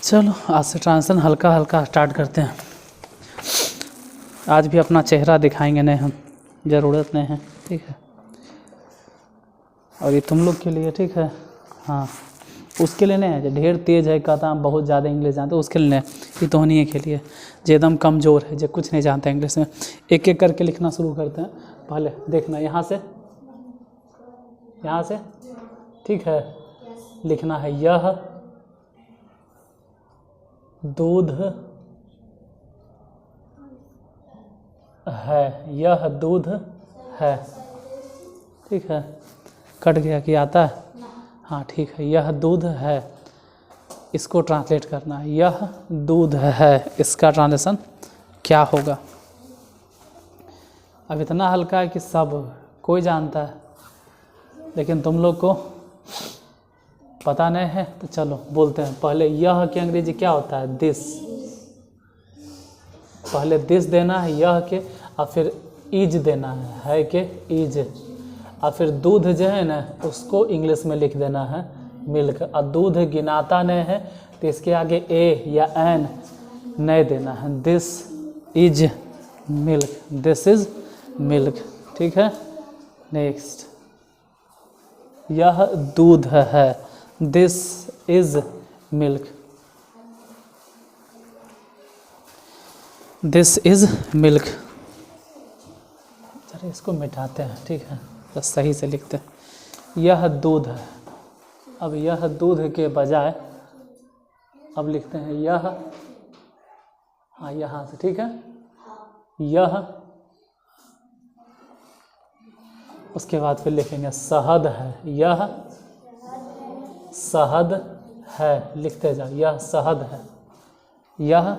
चलो आज से ट्रांजिशन हल्का हल्का स्टार्ट करते हैं। आज भी अपना चेहरा दिखाएंगे नहीं हम, ज़रूरत नहीं है, ठीक है। और ये तुम लोग के लिए, ठीक है। हाँ, उसके लिए नहीं है जो ढेर तेज़ है, कहता हम बहुत ज़्यादा इंग्लिश जानते, उसके लिए नहीं। ये तो नहीं के लिए जो एकदम कमज़ोर है, जो कुछ नहीं जानता इंग्लिश में। एक एक करके लिखना शुरू करते हैं। पहले देखना यहाँ से, ठीक है। लिखना है यह दूध है, यह दूध है, ठीक है। कट गया कि आता है? हाँ ठीक है, यह दूध है। इसको ट्रांसलेट करना है, यह दूध है, इसका ट्रांसलेशन क्या होगा? अब इतना हल्का है कि सब कोई जानता है, लेकिन तुम लोग को पता नहीं है, तो चलो बोलते हैं। पहले यह की अंग्रेजी क्या होता है? दिस। पहले दिस देना है यह के, और फिर इज देना है के इज, और फिर दूध जो है ना उसको इंग्लिश में लिख देना है मिल्क। और दूध गिनाता नहीं है तो इसके आगे ए या एन नहीं देना है। This is milk, this is milk, ठीक है। नेक्स्ट, यह दूध है, this is milk, this is milk. चलिए इसको मिटाते हैं, ठीक है, बस सही से लिखते हैं। यह दूध है। अब यह दूध के बजाय अब लिखते हैं यह, हाँ यहाँ से, ठीक है। यह, उसके बाद फिर लिखेंगे शहद है, यह शहद है, लिखते जाओ। यह शहद है, यह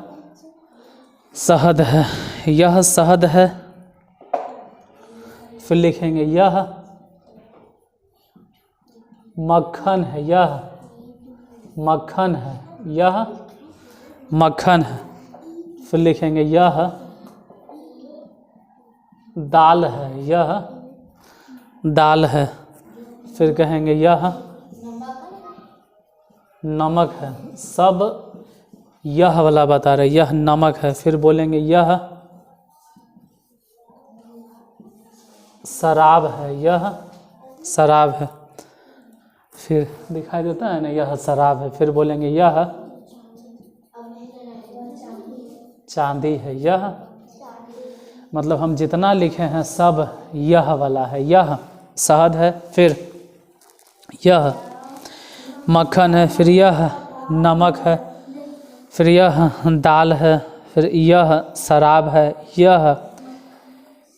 शहद है, यह शहद है। फिर लिखेंगे यह मक्खन है, यह मक्खन है, यह मक्खन है। फिर लिखेंगे यह दाल है, यह दाल है। फिर कहेंगे यह नमक है। सब यह वाला बता रहे, यह नमक है। फिर बोलेंगे यह शराब है, यह शराब है। फिर दिखाई देता है ना, यह शराब है। फिर बोलेंगे यह चांदी है, यह, मतलब हम जितना लिखे हैं सब यह वाला है। यह शहद है, फिर यह मक्खन है, फिर यह नमक है, फिर यह दाल है, फिर यह शराब है, यह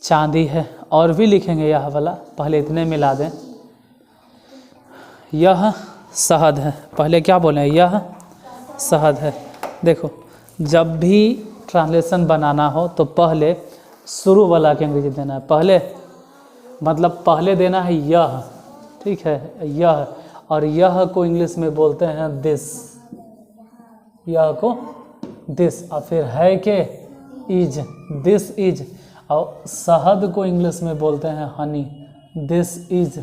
चांदी है। और भी लिखेंगे यह वाला, पहले इतने मिला दें। यह शहद है, पहले क्या बोलें? यह शहद है। देखो, जब भी ट्रांसलेशन बनाना हो तो पहले शुरू वाला की अंग्रेजी देना है। पहले मतलब पहले देना है यह, ठीक है, यह। और यह को इंग्लिश में बोलते हैं दिस, यह को दिस। और फिर है के इज, दिस इज। और शहद को इंग्लिश में बोलते हैं हनी, दिस इज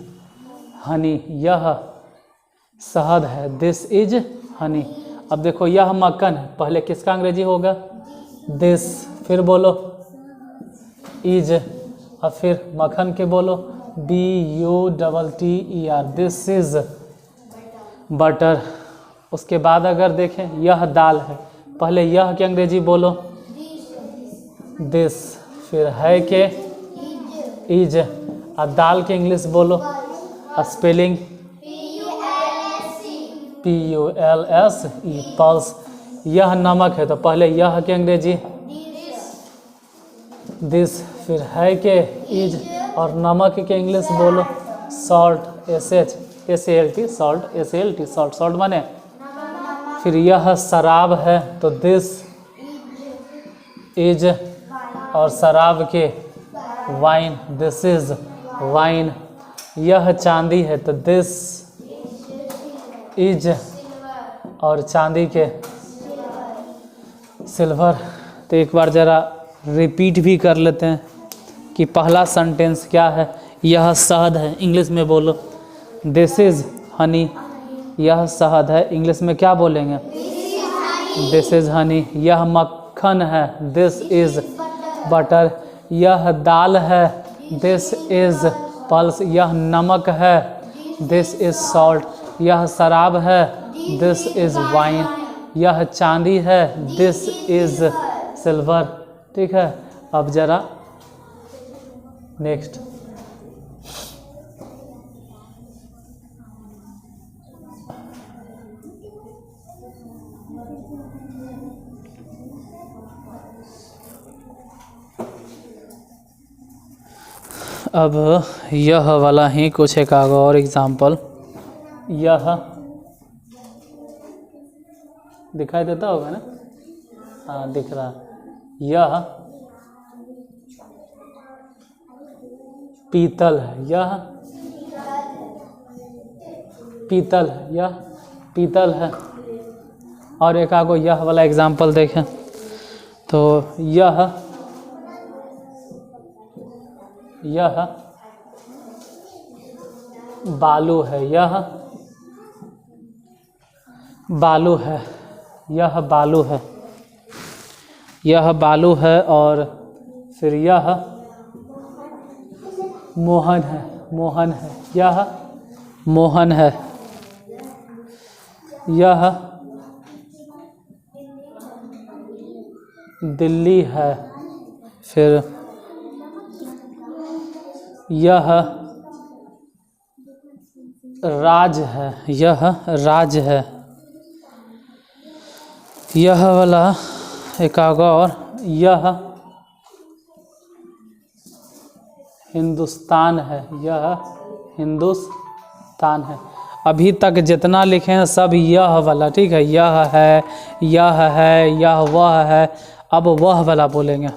हनी। यह शहद है, दिस इज हनी। अब देखो यह मक्खन है, पहले किसका अंग्रेजी होगा? दिस। फिर बोलो इज, और फिर मक्खन के बोलो BUTTER, दिस इज बटर। उसके बाद अगर देखें यह दाल है, पहले यह की अंग्रेजी बोलो दिस, फिर है के इज, और दाल के इंग्लिश बोलो स्पेलिंग PULSE, पल्स। यह नमक है तो पहले यह के अंग्रेजी दिस, फिर है के इज, और नमक के इंग्लिश बोलो salt, SALT, salt, SALT, salt, salt माने। फिर यह शराब है तो दिस इज, और शराब के वाइन, दिस इज वाइन। यह चांदी है तो दिस इज, और चांदी के सिल्वर। तो एक बार ज़रा रिपीट भी कर लेते हैं कि पहला सेंटेंस क्या है। यह शहद है, इंग्लिश में बोलो दिस इज हनी। यह शहद है, इंग्लिश में क्या बोलेंगे? This is Honey. यह मक्खन है, दिस इज़ बटर। यह दाल है, दिस इज़ पल्स। यह नमक है, दिस इज़ सॉल्ट। यह शराब है, दिस इज़ वाइन। यह चांदी है, दिस इज़ सिल्वर। ठीक है, अब जरा नेक्स्ट। अब यह वाला ही कुछ एक आगे और एग्जाम्पल। यह दिखाई देता होगा ना? हाँ दिख रहा। यह पीतल है, यह पीतल है, यह पीतल है। और एक आगो यह वाला एग्जाम्पल देखें तो यह बालू है, यह बालू है, यह बालू है, यह बालू है। और फिर यह मोहन है, मोहन है, यह मोहन है। यह दिल्ली है। फिर यह राज है, यह राज है। यह वाला एक आगा और यह हिंदुस्तान है, यह हिंदुस्तान है। अभी तक जितना लिखे हैं सब यह वाला, ठीक है। यह है, यह है, यह वह है। अब वह वाला बोलेंगे।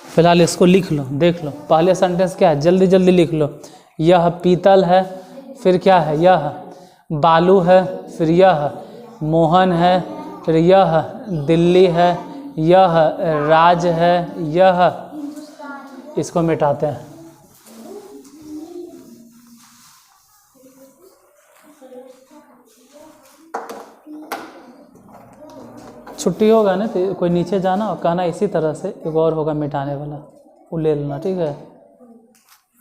फिलहाल इसको लिख लो, देख लो। पहले सेंटेंस क्या है, जल्दी जल्दी लिख लो। यह पीतल है, फिर क्या है, यह बालू है, फिर यह मोहन है, फिर यह दिल्ली है, यह राज है, यह, इसको मिटाते हैं। छुट्टी होगा ना तो कोई नीचे जाना और कहना इसी तरह से एक और होगा मिटाने वाला, वो ले लेना, ठीक है।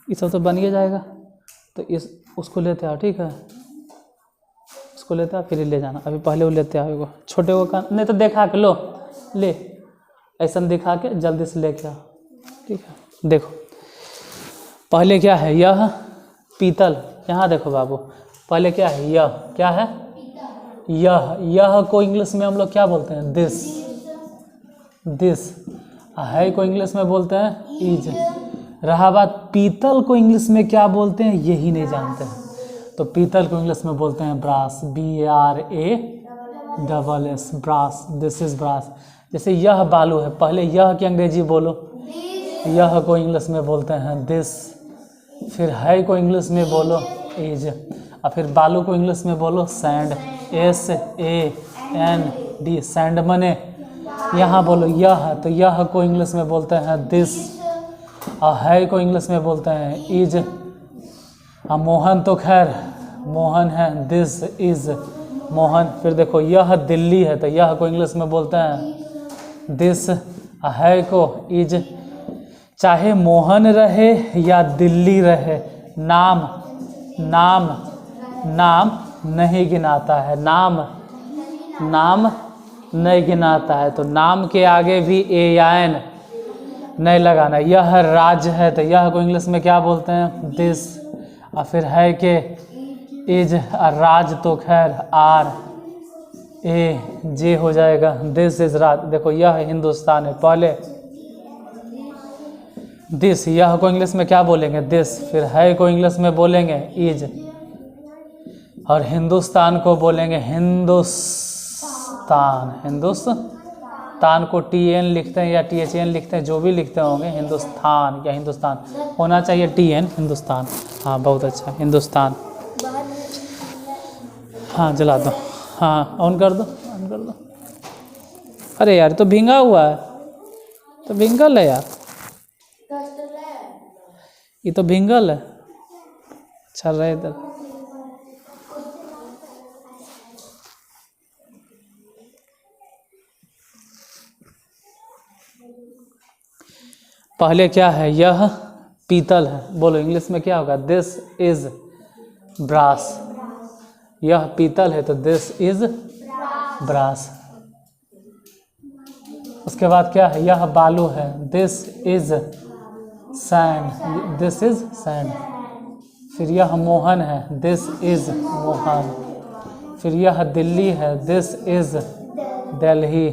ये सब तो बन ही जाएगा, तो इस उसको लेते आओ, ठीक है। उसको लेते आओ फिर ले जाना। अभी पहले वो लेते आओ, वो छोटे को का नहीं तो देखा के लो, ले ऐसा दिखा के जल्दी से लेके आओ, ठीक है। देखो पहले क्या है, यह पीतल। यहाँ देखो बाबू, पहले क्या है, यह क्या है, यह को इंग्लिश में हम लोग क्या बोलते हैं, दिस, दिस। है को इंग्लिश में बोलते हैं इज। रहा बात पीतल को इंग्लिश में क्या बोलते हैं, यही नहीं जानते हैं। तो पीतल को इंग्लिश में बोलते हैं brass, BRASS, brass. This is brass. जैसे यह बालू है, पहले यह की अंग्रेजी बोलो, यह को इंग्लिश में बोलते हैं दिस। फिर है को इंग्लिश में बोलो इज, और फिर बालू को इंग्लिश में बोलो सैंड, SAND, सैंड मने। यहाँ बोलो यह, तो यह को इंग्लिश में बोलते हैं दिस, और है को इंग्लिश में बोलते हैं इज। और मोहन तो खैर मोहन है, दिस इज मोहन। फिर देखो यह दिल्ली है, तो यह को इंग्लिश में बोलते हैं दिस, है को इज। चाहे मोहन रहे या दिल्ली रहे, नाम नाम नाम नहीं गिनाता है, नाम नाम नहीं गिनाता है। तो नाम के आगे भी AN नहीं लगाना। यह राज है, तो यह को इंग्लिश में क्या बोलते हैं, दिस। और फिर है के इज, राज तो खैर RAJ हो जाएगा, दिस इज राज। देखो यह हिंदुस्तान है, पहले दिस, यह को इंग्लिश में क्या बोलेंगे, दिस। फिर है को इंग्लिश में बोलेंगे इज, और हिंदुस्तान को बोलेंगे हिंदुस्तान। हिंदुस्तान को TN लिखते हैं या THN लिखते हैं, जो भी लिखते होंगे, हिंदुस्तान या हिंदुस्तान होना चाहिए, TN हिंदुस्तान। हाँ बहुत अच्छा, हिंदुस्तान। हाँ जला दो, हाँ ऑन कर दो, ऑन कर दो। अरे यार तो भींगा हुआ है, तो भींगल है यार, ये तो भींगल है। चल रहा है इधर। पहले क्या है, यह पीतल है, बोलो इंग्लिश में क्या होगा, दिस इज ब्रास। यह पीतल है तो दिस इज ब्रास। उसके बाद क्या है, यह बालू है, this is sand, this is sand. फिर यह मोहन है, दिस इज मोहन। फिर यह दिल्ली है, दिस इज दिल्ली।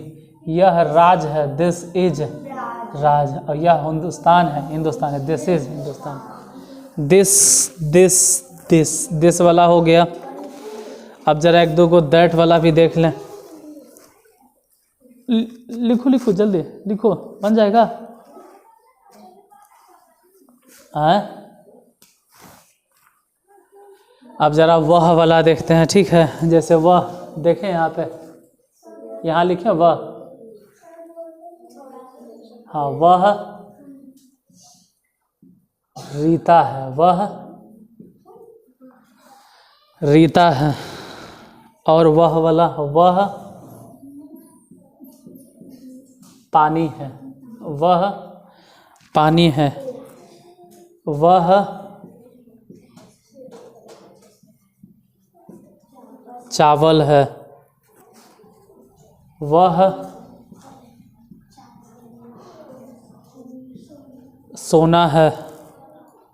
यह राज है, दिस इज राज। और यह हिंदुस्तान है, दिस इज हिंदुस्तान। दिस वाला हो गया। अब जरा एक दो को दैट वाला भी देख लें। लिखो लिखो जल्दी लिखो, बन जाएगा। अब जरा वह वाला देखते हैं, ठीक है। जैसे वह देखें यहाँ पे, यहाँ लिखे वह, हाँ वह रीता है, वह रीता है। और वह वाला, वह पानी है, वह पानी है। वह चावल है, वह सोना है।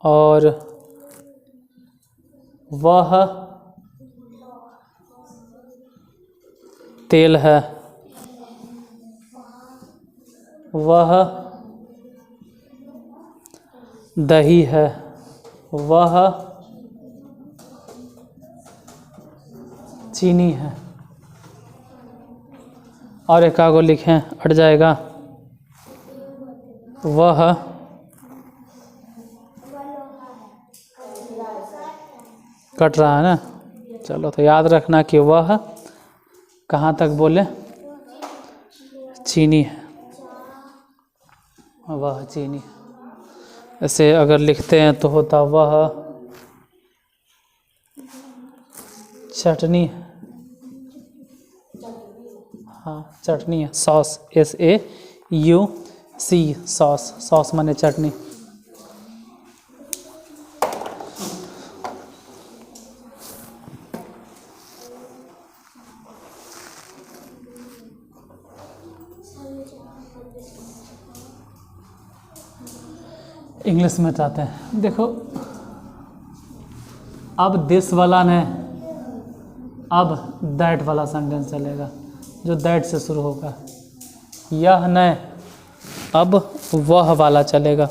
और वह तेल है, वह दही है, वह चीनी है। और एक आगो लिखें, अट जाएगा। वह कट रहा है ना, चलो तो याद रखना कि वह कहाँ तक बोले, चीनी है, वह चीनी। ऐसे अगर लिखते हैं तो होता वह चटनी, हाँ चटनी है, सॉस, SAUC, सॉस, सॉस माने चटनी। इंग्लिश में चाहते हैं, देखो अब दिस वाला ने, अब दैट वाला सेंटेंस चलेगा जो दैट से शुरू होगा। यह न, अब वह वाला चलेगा।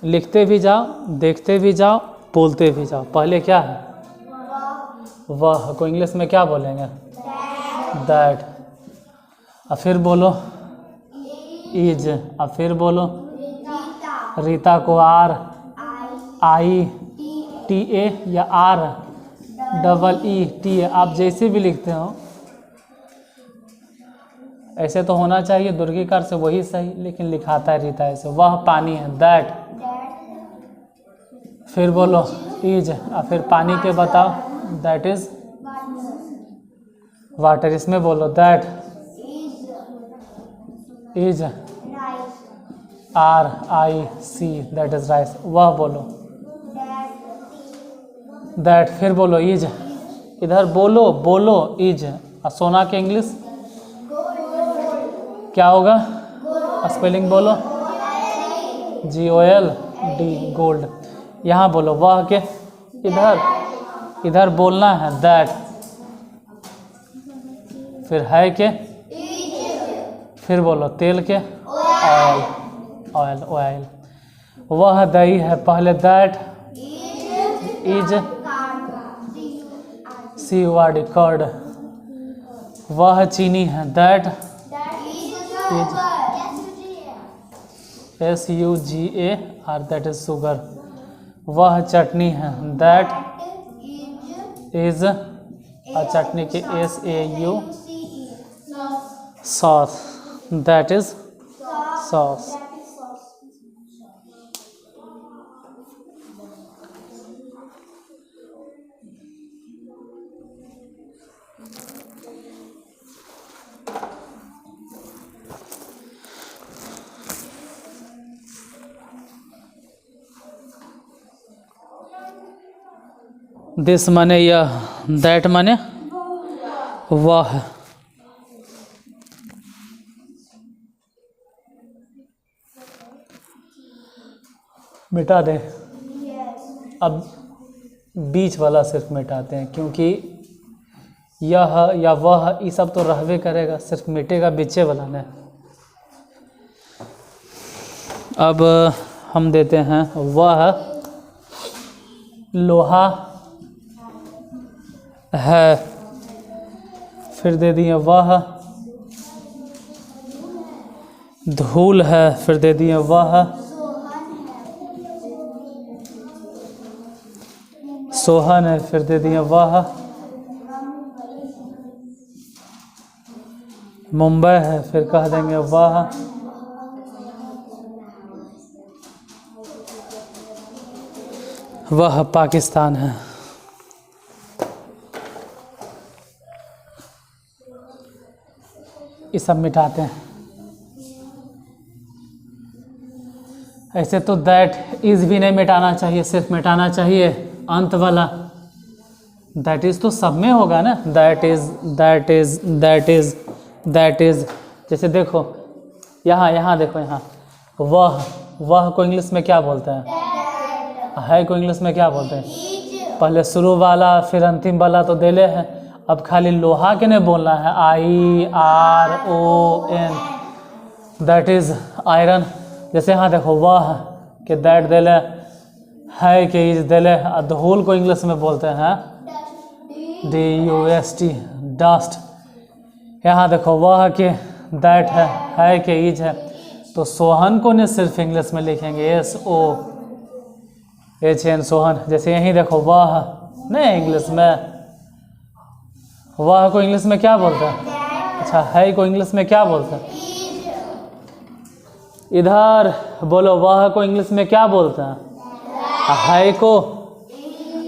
लिखते भी जाओ, देखते भी जाओ, बोलते भी जाओ। पहले क्या है, वह को इंग्लिश में क्या बोलेंगे, दैट। और फिर बोलो इज, और फिर बोलो रीता को RITA या REETA, आप जैसे भी लिखते हो। ऐसे तो होना चाहिए दुर्गीकार से वही सही, लेकिन लिखाता है रीता ऐसे। वह पानी है, दैट। फिर बोलो इज, और फिर पानी के बताओ, दैट इज वाटर। इसमें बोलो that is RIC, that is rice. वह बोलो दैट, फिर बोलो इज, इधर बोलो इज। और सोना के इंग्लिश क्या होगा, स्पेलिंग बोलो, GOLD, गोल्ड। यहाँ बोलो वह के, इधर बोलना है दैट। फिर है के, फिर बोलो तेल के, ऑयल। वह दही है, पहले दैट इज CORD, कर्ड। वह चीनी है, that is SUGAR, that is sugar. वह चटनी है, दैट इज, और चटनी के SAU, sauce, that is sauce. This माने यह, दैट माने वह। मिटा दें। अब बीच वाला सिर्फ मिटाते हैं, क्योंकि यह या वह ये सब तो रहबे करेगा, सिर्फ मिटेगा बीचे वाला ने। अब हम देते हैं वह लोहा है, फिर दे दिए वह धूल है, फिर दे दिए वह सोहन है, फिर दे दिए वह मुंबई है, फिर कह देंगे वह पाकिस्तान है। ये सब मिटाते हैं। ऐसे तो दैट इज भी नहीं मिटाना चाहिए, सिर्फ मिटाना चाहिए अंत वाला। दैट इज तो सब में होगा ना, that is that is that is that is. जैसे देखो यहाँ देखो, यहाँ वह को इंग्लिश में क्या बोलते हैं? है को इंग्लिश में क्या बोलते हैं? पहले शुरू वाला फिर अंतिम वाला तो देले हैं। अब खाली लोहा के नहीं बोलना है, IRON, दैट इज आयरन। जैसे यहाँ देखो वह के दैट देले, है के इज देले। धूल को इंग्लिश में बोलते हैं DUST, डस्ट। यहाँ देखो वह के दैट है के इज है। तो सोहन को ने सिर्फ इंग्लिश में लिखेंगे SOHN, सोहन। जैसे यहीं देखो वह नहीं इंग्लिश में, वह को इंग्लिश में क्या बोलते हैं? अच्छा, है को इंग्लिश में क्या बोलते हैं? इधर बोलो, वह को इंग्लिश में क्या बोलते हैं? है को।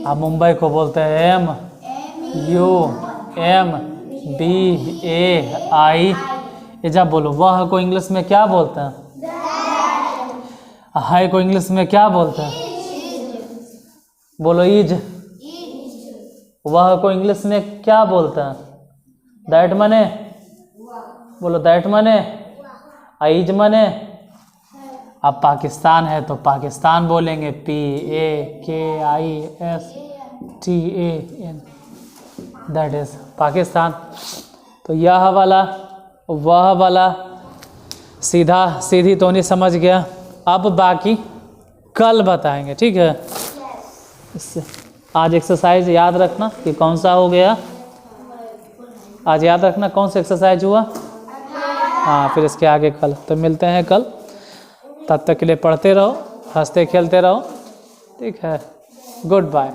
अब मुंबई को बोलते हैं MUMBAI। ये जब बोलो, वह को इंग्लिश में क्या बोलते हैं? है को इंग्लिश में क्या बोलते हैं? बोलो इज। वह को इंग्लिश में क्या बोलते हैं? दैट मने। बोलो दैट मने। इज मने। अब पाकिस्तान है तो पाकिस्तान बोलेंगे PAKISTAN, दैट इज पाकिस्तान। तो यह वाला वह वाला सीधी तो नहीं समझ गया। अब बाकी कल बताएंगे, ठीक है? इससे आज एक्सरसाइज याद रखना कि कौन सा हो गया। आज याद रखना कौन सा एक्सरसाइज हुआ। हाँ, फिर इसके आगे कल। तो मिलते हैं कल, तब तक के लिए पढ़ते रहो, हंसते खेलते रहो, ठीक है? Good bye.